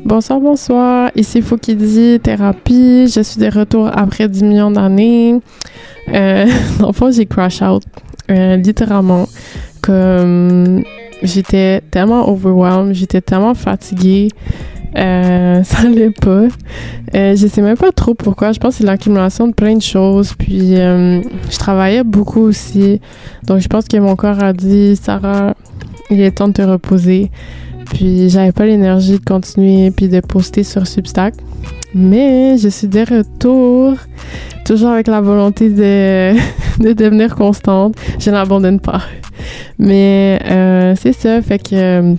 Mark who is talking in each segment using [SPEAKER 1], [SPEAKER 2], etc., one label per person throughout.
[SPEAKER 1] Bonsoir, bonsoir. Ici Fouki Thérapie. Je suis de retour après 10 millions d'années. Dans le fond, j'ai crash out. Littéralement. Comme j'étais tellement overwhelmed, j'étais tellement fatiguée. Ça allait pas. Je sais même pas trop pourquoi. Je pense que c'est l'accumulation de plein de choses. Puis, je travaillais beaucoup aussi. Donc, je pense que mon corps a dit, Sarah, il est temps de te reposer. Puis, j'avais pas l'énergie de continuer puis de poster sur Substack. Mais je suis de retour, toujours avec la volonté de devenir constante. Je n'abandonne pas. Mais c'est ça, fait que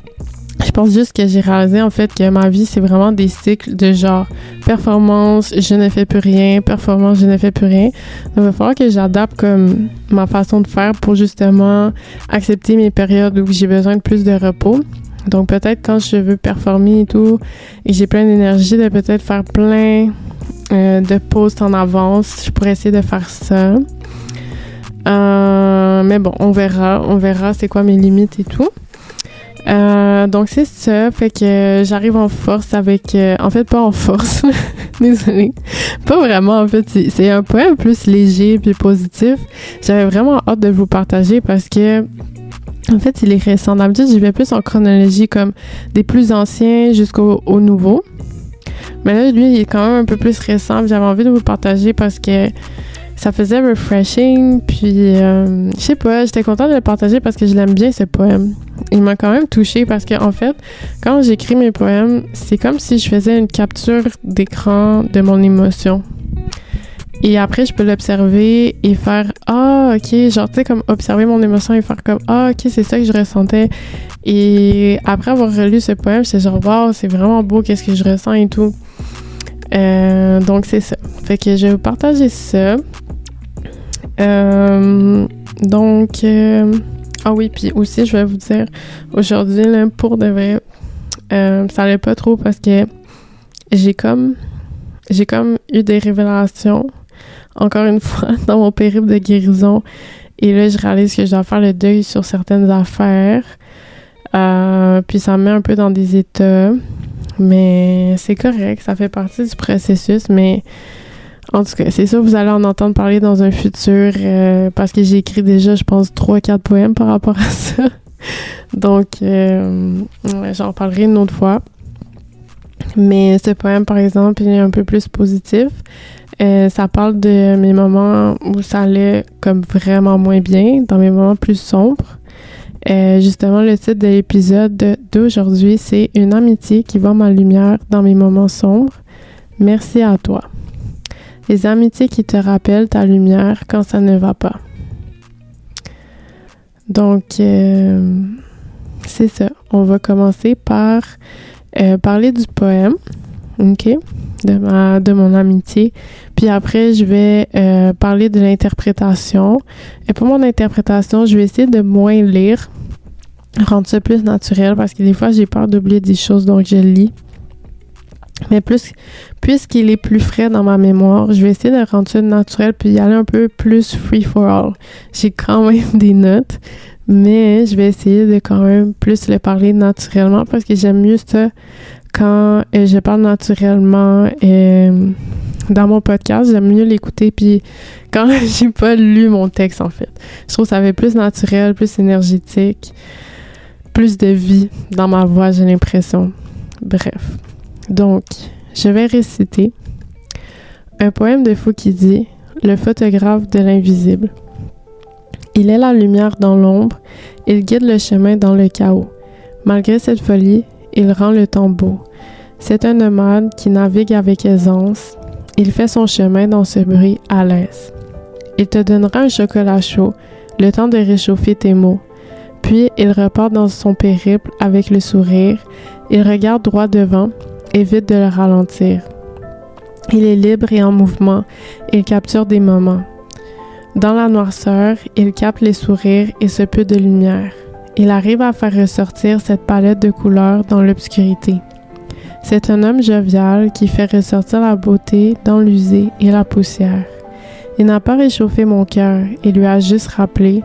[SPEAKER 1] je pense juste que j'ai réalisé en fait que ma vie, c'est vraiment des cycles de genre performance, je ne fais plus rien, performance, je ne fais plus rien. Donc, il va falloir que j'adapte comme ma façon de faire pour justement accepter mes périodes où j'ai besoin de plus de repos. Donc, peut-être quand je veux performer et tout, et j'ai plein d'énergie, de peut-être faire plein de posts en avance. Je pourrais essayer de faire ça. Mais bon, on verra c'est quoi mes limites et tout. Donc, c'est ça. Fait que j'arrive en force avec... en fait, pas en force. Désolée. Pas vraiment, en fait. C'est un poème plus léger puis positif. J'avais vraiment hâte de vous partager parce que en fait, il est récent. D'habitude, j'y vais plus en chronologie, comme des plus anciens jusqu'au nouveau. Mais là, lui, il est quand même un peu plus récent. J'avais envie de vous le partager parce que ça faisait refreshing. Puis, je sais pas, j'étais contente de le partager parce que je l'aime bien, ce poème. Il m'a quand même touchée parce que en fait, quand j'écris mes poèmes, c'est comme si je faisais une capture d'écran de mon émotion. Et après, je peux l'observer et faire « Ah, OK », genre, tu sais, comme observer mon émotion et faire comme « Ah, OK, c'est ça que je ressentais ». Et après avoir relu ce poème, j'étais genre « Wow, c'est vraiment beau, qu'est-ce que je ressens et tout ». Donc, c'est ça. Fait que je vais vous partager ça. Ah oui, puis aussi, je vais vous dire, aujourd'hui, là, pour de vrai, ça allait pas trop parce que j'ai comme eu des révélations, encore une fois, dans mon périple de guérison. Et là, je réalise que je dois faire le deuil sur certaines affaires. Puis ça me met un peu dans des états. Mais c'est correct, ça fait partie du processus. Mais en tout cas, c'est ça, vous allez en entendre parler dans un futur. Parce que j'ai écrit déjà, je pense, 3-4 poèmes par rapport à ça. Donc, j'en parlerai une autre fois. Mais ce poème, par exemple, il est un peu plus positif. Ça parle de mes moments où ça allait comme vraiment moins bien, dans mes moments plus sombres. Justement, le titre de l'épisode d'aujourd'hui, c'est « Une amitié qui voit ma lumière dans mes moments sombres. Merci à toi. » Les amitiés qui te rappellent ta lumière quand ça ne va pas. Donc, c'est ça. On va commencer par parler du poème, OK, de mon amitié. Puis après, je vais parler de l'interprétation. Et pour mon interprétation, je vais essayer de moins lire, rendre ça plus naturel, parce que des fois, j'ai peur d'oublier des choses, donc je lis. Mais puisqu'il est plus frais dans ma mémoire, je vais essayer de rendre ça naturel, puis y aller un peu plus free for all. J'ai quand même des notes, mais je vais essayer de quand même plus le parler naturellement, parce que j'aime mieux ça quand je parle naturellement dans mon podcast. J'aime mieux l'écouter, puis quand j'ai pas lu mon texte, en fait. Je trouve que ça fait plus naturel, plus énergétique, plus de vie dans ma voix, j'ai l'impression. Bref. Donc, je vais réciter un poème de Fouki, le photographe de l'invisible. Il est la lumière dans l'ombre, il guide le chemin dans le chaos. Malgré cette folie, il rend le temps beau. C'est un nomade qui navigue avec aisance. Il fait son chemin dans ce bruit à l'aise. Il te donnera un chocolat chaud, le temps de réchauffer tes mots. Puis, il repart dans son périple avec le sourire. Il regarde droit devant, évite de le ralentir. Il est libre et en mouvement. Il capture des moments. Dans la noirceur, il capte les sourires et ce peu de lumière. Il arrive à faire ressortir cette palette de couleurs dans l'obscurité. C'est un homme jovial qui fait ressortir la beauté dans l'usée et la poussière. Il n'a pas réchauffé mon cœur, il lui a juste rappelé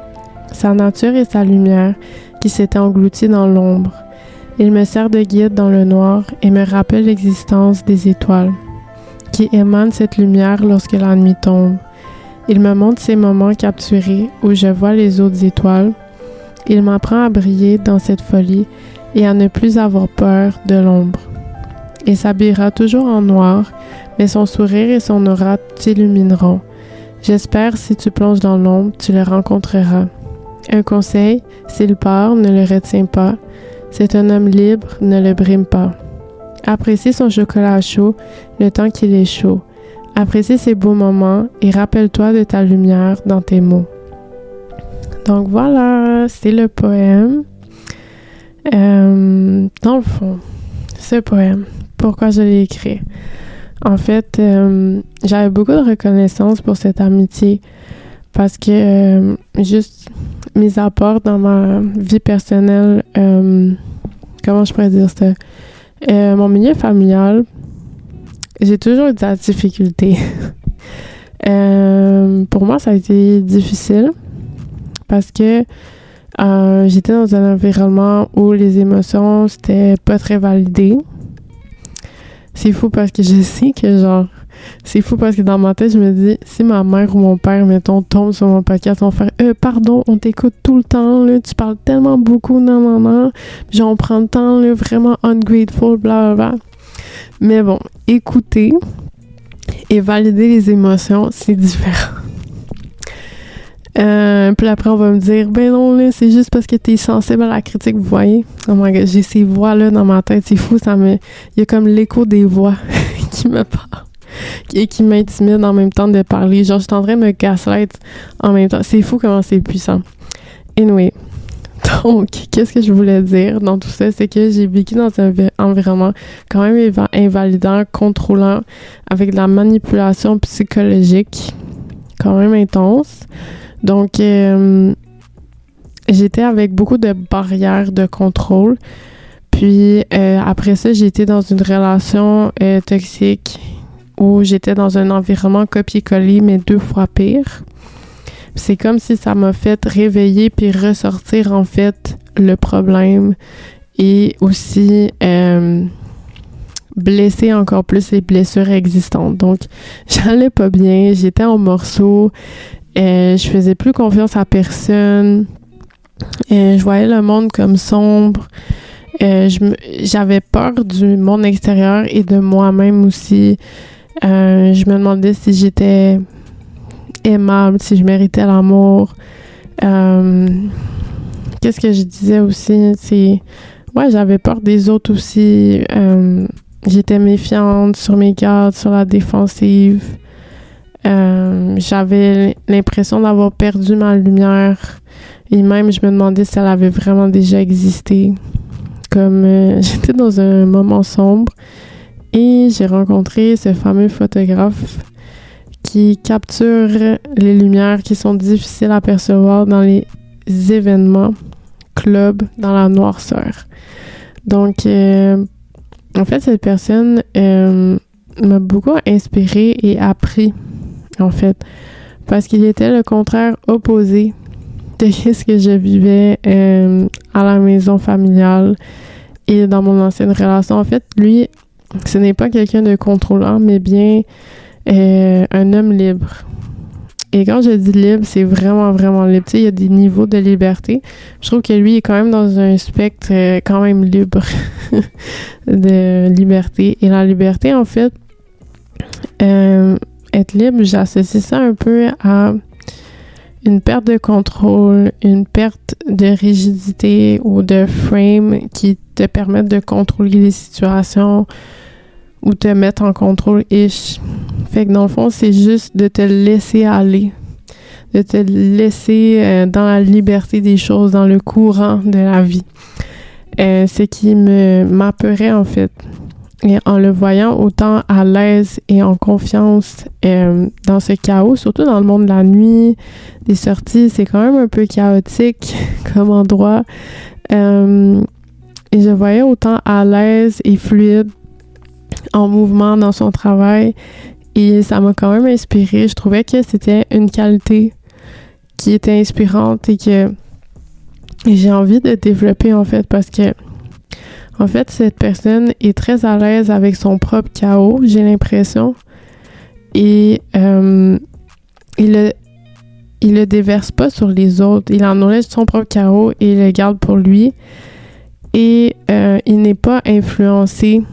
[SPEAKER 1] sa nature et sa lumière qui s'étaient englouties dans l'ombre. Il me sert de guide dans le noir et me rappelle l'existence des étoiles, qui émanent cette lumière lorsque la nuit tombe. Il me montre ces moments capturés où je vois les autres étoiles. Il m'apprend à briller dans cette folie et à ne plus avoir peur de l'ombre. Il s'habillera toujours en noir, mais son sourire et son aura t'illumineront. J'espère, si tu plonges dans l'ombre, tu le rencontreras. Un conseil, s'il part, ne le retiens pas. C'est un homme libre, ne le brime pas. Apprécie son chocolat chaud, le temps qu'il est chaud. Apprécie ces beaux moments et rappelle-toi de ta lumière dans tes mots. Donc voilà, c'est le poème. Dans le fond, ce poème, pourquoi je l'ai écrit? En fait, j'avais beaucoup de reconnaissance pour cette amitié parce que juste mes apports dans ma vie personnelle, comment je pourrais dire ça? Mon milieu familial, j'ai toujours eu de la difficulté. Pour moi, ça a été difficile parce que j'étais dans un environnement où les émotions, c'était pas très validé. C'est fou parce que je sais que c'est fou parce que dans ma tête, je me dis, si ma mère ou mon père, mettons, tombe sur mon podcast, ils vont faire « pardon, on t'écoute tout le temps, là, tu parles tellement beaucoup, non. » Genre, on prend le temps, là, vraiment ungrateful, blablabla. Mais bon, écouter et valider les émotions, c'est différent. Puis après, on va me dire, ben non, là, c'est juste parce que t'es sensible à la critique, vous voyez? Oh my God, j'ai ces voix-là dans ma tête, c'est fou, il y a comme l'écho des voix qui me parlent et qui m'intimident en même temps de parler. Genre, je suis en train de me gaslight en même temps. C'est fou comment c'est puissant. Anyway, donc, qu'est-ce que je voulais dire dans tout ça? C'est que j'ai vécu dans un environnement quand même invalidant, contrôlant, avec de la manipulation psychologique quand même intense. Donc, j'étais avec beaucoup de barrières de contrôle. Puis, après ça, j'étais dans une relation toxique où j'étais dans un environnement copier-coller, mais 2 fois pire. C'est comme si ça m'a fait réveiller puis ressortir, en fait, le problème et aussi blesser encore plus les blessures existantes. Donc, j'allais pas bien, j'étais en morceaux, je faisais plus confiance à personne, je voyais le monde comme sombre, j'avais peur du monde extérieur et de moi-même aussi. Je me demandais si j'étais aimable, si je méritais l'amour. Qu'est-ce que je disais aussi? J'avais peur des autres aussi. J'étais méfiante, sur mes gardes, sur la défensive. J'avais l'impression d'avoir perdu ma lumière. Et même, je me demandais si elle avait vraiment déjà existé. Comme j'étais dans un moment sombre et j'ai rencontré ce fameux photographe qui capture les lumières qui sont difficiles à percevoir dans les événements, clubs, dans la noirceur. Donc, en fait, cette personne m'a beaucoup inspirée et appris, en fait, parce qu'il était le contraire opposé de ce que je vivais à la maison familiale et dans mon ancienne relation. En fait, lui, ce n'est pas quelqu'un de contrôlant, mais bien un homme libre. Et quand je dis libre, c'est vraiment, vraiment libre. Tu sais, il y a des niveaux de liberté. Je trouve que lui est quand même dans un spectre quand même libre de liberté. Et la liberté, en fait, être libre, j'associe ça un peu à une perte de contrôle, une perte de rigidité ou de frame qui te permettent de contrôler les situations ou te mettre en contrôle-ish. Fait que dans le fond, c'est juste de te laisser aller, de te laisser dans la liberté des choses, dans le courant de la vie. Ce qui m'apeurait en fait. Et en le voyant autant à l'aise et en confiance dans ce chaos, surtout dans le monde de la nuit, des sorties, c'est quand même un peu chaotique comme endroit. Et je voyais autant à l'aise et fluide en mouvement dans son travail et ça m'a quand même inspirée. Je trouvais que c'était une qualité qui était inspirante et que j'ai envie de développer en fait parce que En fait, cette personne est très à l'aise avec son propre chaos, j'ai l'impression. Et il le déverse pas sur les autres. Il acknowledge son propre chaos et il le garde pour lui. Et il n'est pas influencé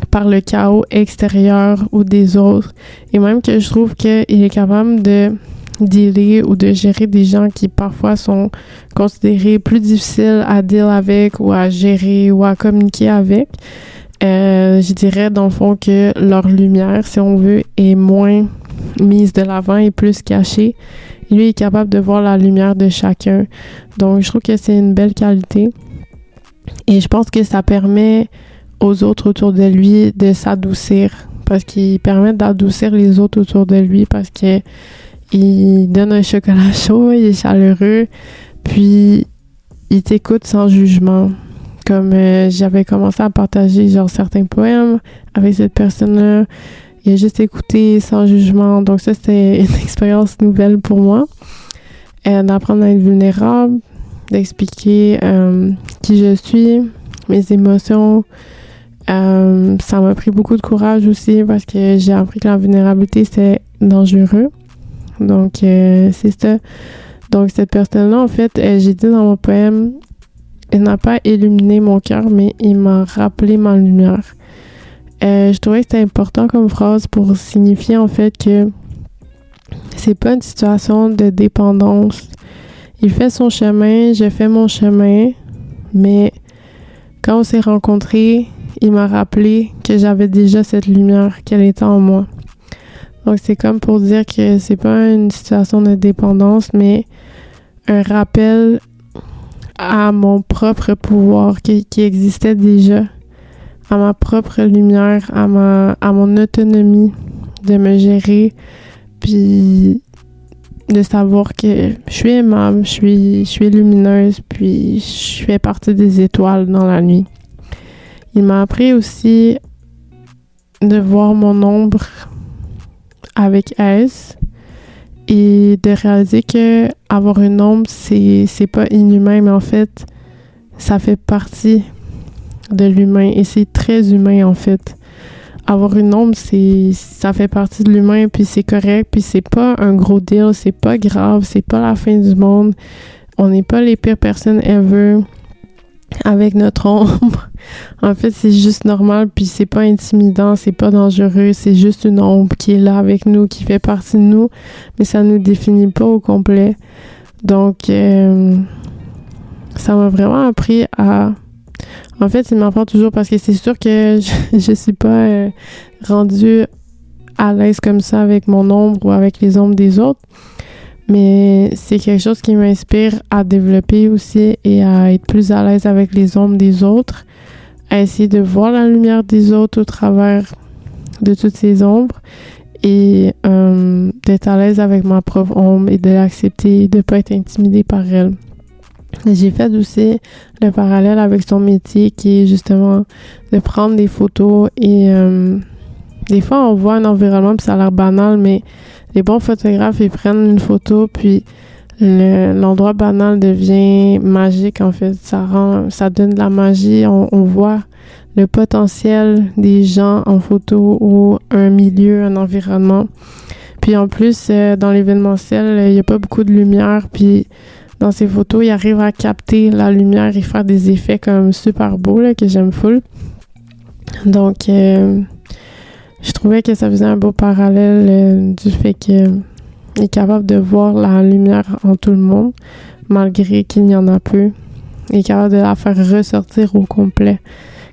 [SPEAKER 1] par le chaos extérieur ou des autres. Et même que je trouve qu'il est capable de dealer ou de gérer des gens qui parfois sont considérés plus difficiles à deal avec ou à gérer ou à communiquer avec. Je dirais dans le fond que leur lumière, si on veut, est moins mise de l'avant et plus cachée. Et lui est capable de voir la lumière de chacun. Donc, je trouve que c'est une belle qualité. Et je pense que ça permet aux autres autour de lui de s'adoucir. Parce qu'il permet d'adoucir les autres autour de lui parce que il donne un chocolat chaud, il est chaleureux, puis il t'écoute sans jugement. Comme j'avais commencé à partager genre certains poèmes avec cette personne-là, il a juste écouté sans jugement. Donc ça, c'était une expérience nouvelle pour moi. D'apprendre à être vulnérable, d'expliquer qui je suis, mes émotions. Ça m'a pris beaucoup de courage aussi parce que j'ai appris que la vulnérabilité, c'était dangereux. Donc, c'est ça. Donc, cette personne-là, en fait, j'ai dit dans mon poème, elle n'a pas illuminé mon cœur, mais il m'a rappelé ma lumière. Je trouvais que c'était important comme phrase pour signifier, en fait, que c'est pas une situation de dépendance. Il fait son chemin, je fais mon chemin, mais quand on s'est rencontrés, il m'a rappelé que j'avais déjà cette lumière, qu'elle était en moi. Donc, c'est comme pour dire que c'est pas une situation de dépendance, mais un rappel à mon propre pouvoir qui existait déjà, à ma propre lumière, à mon autonomie de me gérer, puis de savoir que je suis aimable, je suis lumineuse, puis je fais partie des étoiles dans la nuit. Il m'a appris aussi de voir mon ombre avec aise et de réaliser que avoir une ombre, c'est pas inhumain, mais en fait, ça fait partie de l'humain et c'est très humain en fait. Avoir une ombre, ça fait partie de l'humain, puis c'est correct, puis c'est pas un gros deal, c'est pas grave, c'est pas la fin du monde. On n'est pas les pires personnes ever avec notre ombre. En fait, c'est juste normal, puis c'est pas intimidant, c'est pas dangereux, c'est juste une ombre qui est là avec nous, qui fait partie de nous, mais ça nous définit pas au complet. Donc, ça m'a vraiment appris à... En fait, il m'apprend toujours parce que c'est sûr que je suis pas rendue à l'aise comme ça avec mon ombre ou avec les ombres des autres. Mais c'est quelque chose qui m'inspire à développer aussi et à être plus à l'aise avec les ombres des autres, à essayer de voir la lumière des autres au travers de toutes ces ombres et d'être à l'aise avec ma propre ombre et de l'accepter, de ne pas être intimidée par elle. J'ai fait aussi le parallèle avec son métier qui est justement de prendre des photos et des fois on voit un environnement puis ça a l'air banal, mais les bons photographes, ils prennent une photo, puis l'endroit banal devient magique, en fait. Ça donne de la magie. On voit le potentiel des gens en photo ou un milieu, un environnement. Puis en plus, dans l'événementiel, il n'y a pas beaucoup de lumière, puis dans ces photos, ils arrivent à capter la lumière et faire des effets comme super beaux, là, que j'aime full. Donc, je trouvais que ça faisait un beau parallèle du fait qu'il est capable de voir la lumière en tout le monde, malgré qu'il y en a peu. Il est capable de la faire ressortir au complet,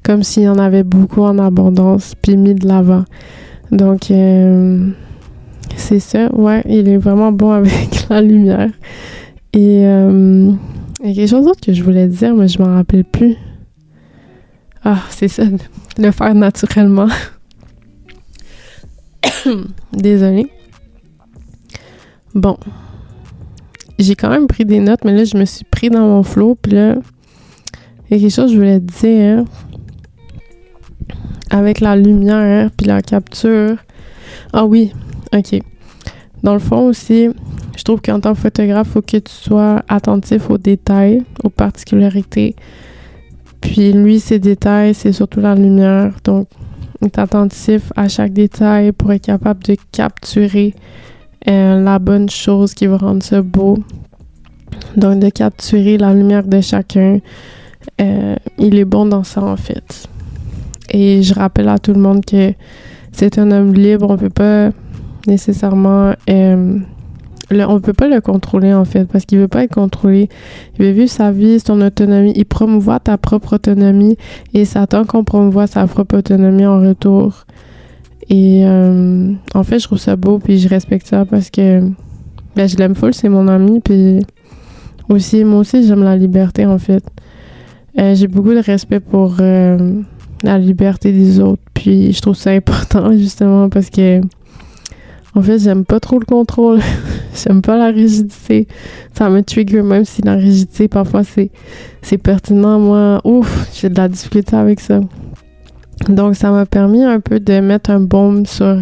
[SPEAKER 1] comme s'il y en avait beaucoup en abondance, puis mis de l'avant. Donc, c'est ça, ouais, il est vraiment bon avec la lumière. Et il y a quelque chose d'autre que je voulais dire, mais je m'en rappelle plus. Ah, c'est ça, le faire naturellement. Désolée. Bon. J'ai quand même pris des notes, mais là, je me suis pris dans mon flow. Puis là, il y a quelque chose que je voulais te dire. Avec la lumière, puis la capture. Ah oui, OK. Dans le fond aussi, je trouve qu'en tant que photographe, il faut que tu sois attentif aux détails, aux particularités. Puis lui, ses détails, c'est surtout la lumière. Donc, il est attentif à chaque détail pour être capable de capturer la bonne chose qui va rendre ça beau. Donc, de capturer la lumière de chacun. Il est bon dans ça, en fait. Et je rappelle à tout le monde que c'est un homme libre. On peut pas nécessairement... on peut pas le contrôler, en fait, parce qu'il veut pas être contrôlé. Il veut vivre sa vie, son autonomie. Il promouvoit ta propre autonomie et s'attend qu'on promouvoie sa propre autonomie en retour. Et en fait, je trouve ça beau, puis je respecte ça parce que je l'aime full, c'est mon ami, puis moi aussi, j'aime la liberté, en fait. J'ai beaucoup de respect pour la liberté des autres, puis je trouve ça important, justement, parce que en fait, j'aime pas trop le contrôle. J'aime pas la rigidité. Ça me trigger, même si la rigidité, parfois, c'est pertinent. Moi, j'ai de la difficulté avec ça. Donc, ça m'a permis un peu de mettre un baume sur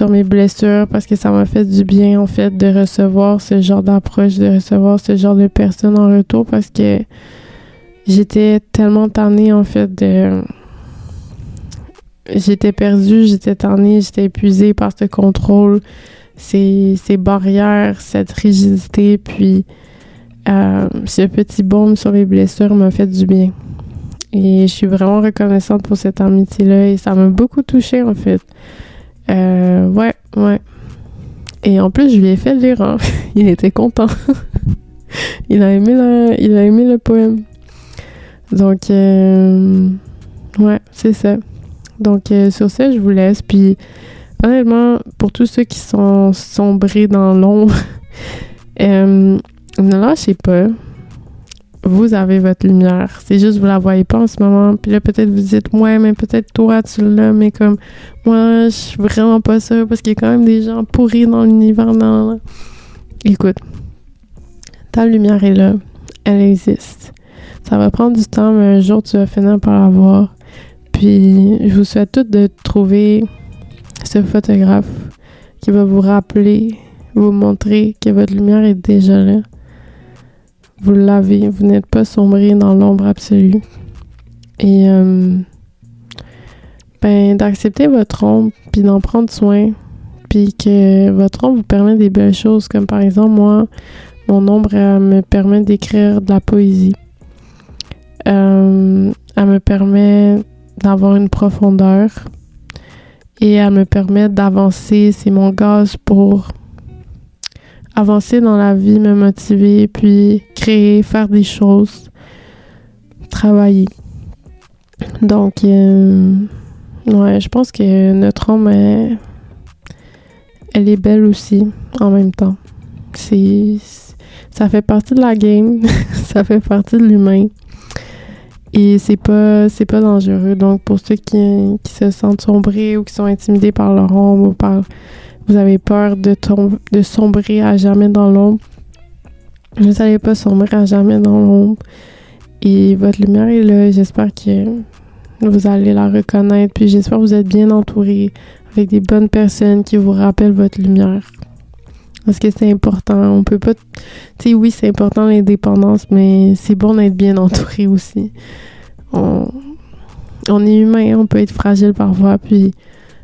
[SPEAKER 1] mes blessures parce que ça m'a fait du bien, en fait, de recevoir ce genre d'approche, de recevoir ce genre de personnes en retour parce que j'étais tellement tannée, en fait, J'étais perdue, j'étais tannée, j'étais épuisée par ce contrôle, ces barrières, cette rigidité, puis ce petit baume sur les blessures m'a fait du bien. Et je suis vraiment reconnaissante pour cette amitié-là et ça m'a beaucoup touchée, en fait. Ouais. Et en plus, je lui ai fait lire, hein. Il était content. Il a aimé le poème. Donc, ouais, c'est ça. Donc, sur ça, je vous laisse. Puis, honnêtement, pour tous ceux qui sont sombrés dans l'ombre, ne lâchez pas. Vous avez votre lumière. C'est juste, vous la voyez pas en ce moment. Puis là, peut-être vous dites, ouais, mais peut-être toi, tu l'as, mais comme, moi, je suis vraiment pas ça parce qu'il y a quand même des gens pourris dans l'univers. Écoute, ta lumière est là. Elle existe. Ça va prendre du temps, mais un jour, tu vas finir par la voir. Puis, je vous souhaite toutes de trouver ce photographe qui va vous rappeler, vous montrer que votre lumière est déjà là. Vous l'avez, vous n'êtes pas sombré dans l'ombre absolue. Et, d'accepter votre ombre, puis d'en prendre soin, puis que votre ombre vous permet des belles choses, comme par exemple, moi, mon ombre, elle me permet d'écrire de la poésie. Elle me permet d'avoir une profondeur et elle me permet d'avancer. C'est mon gaz pour avancer dans la vie, me motiver, puis créer, faire des choses, travailler. Donc, je pense que notre ombre, elle est belle aussi, en même temps. Ça fait partie de la game, ça fait partie de l'humain. Et c'est pas dangereux. Donc, pour ceux qui se sentent sombrés ou qui sont intimidés par leur ombre ou vous avez peur de sombrer à jamais dans l'ombre, vous n'allez pas sombrer à jamais dans l'ombre. Et votre lumière est là. J'espère que vous allez la reconnaître. Puis j'espère que vous êtes bien entourés avec des bonnes personnes qui vous rappellent votre lumière. Parce que c'est important. On peut pas... Tu sais, oui, c'est important l'indépendance, mais c'est bon d'être bien entouré aussi. On est humain, on peut être fragile parfois, puis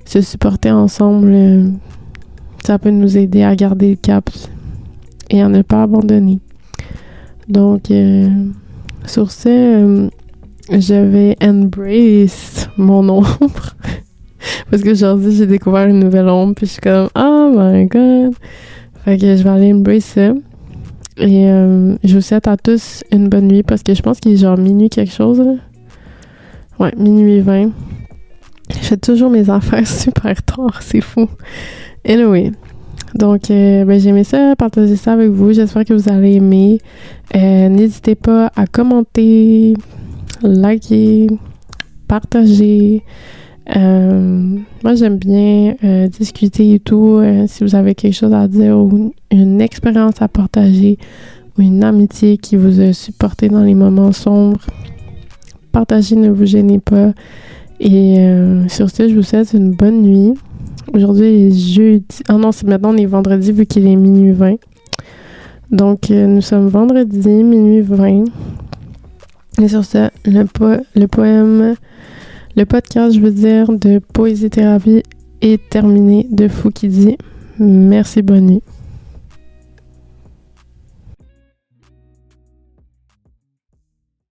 [SPEAKER 1] se supporter ensemble, ça peut nous aider à garder le cap et à ne pas abandonner. Donc, sur ce, je vais embrace mon ombre. Parce qu'aujourd'hui, j'ai découvert une nouvelle ombre, puis je suis comme, oh my god! Fait que je vais aller embrace ça. Et je vous souhaite à tous une bonne nuit, parce que je pense qu'il est genre minuit quelque chose, là. Ouais, minuit 20. Je fais toujours mes affaires super tard, c'est fou. Anyway, donc j'ai aimé ça, partager ça avec vous. J'espère que vous allez aimer. N'hésitez pas à commenter, liker, partager. Moi, j'aime bien discuter et tout. Si vous avez quelque chose à dire ou une expérience à partager ou une amitié qui vous a supporté dans les moments sombres, partagez, ne vous gênez pas. Et sur ce, je vous souhaite une bonne nuit. Aujourd'hui est jeudi. Ah non, maintenant on est vendredi vu qu'il est minuit 20. Donc, nous sommes vendredi, minuit 20. Et sur ça, le podcast, de Poésie Thérapie est terminé de Fou qui dit merci, bonne nuit.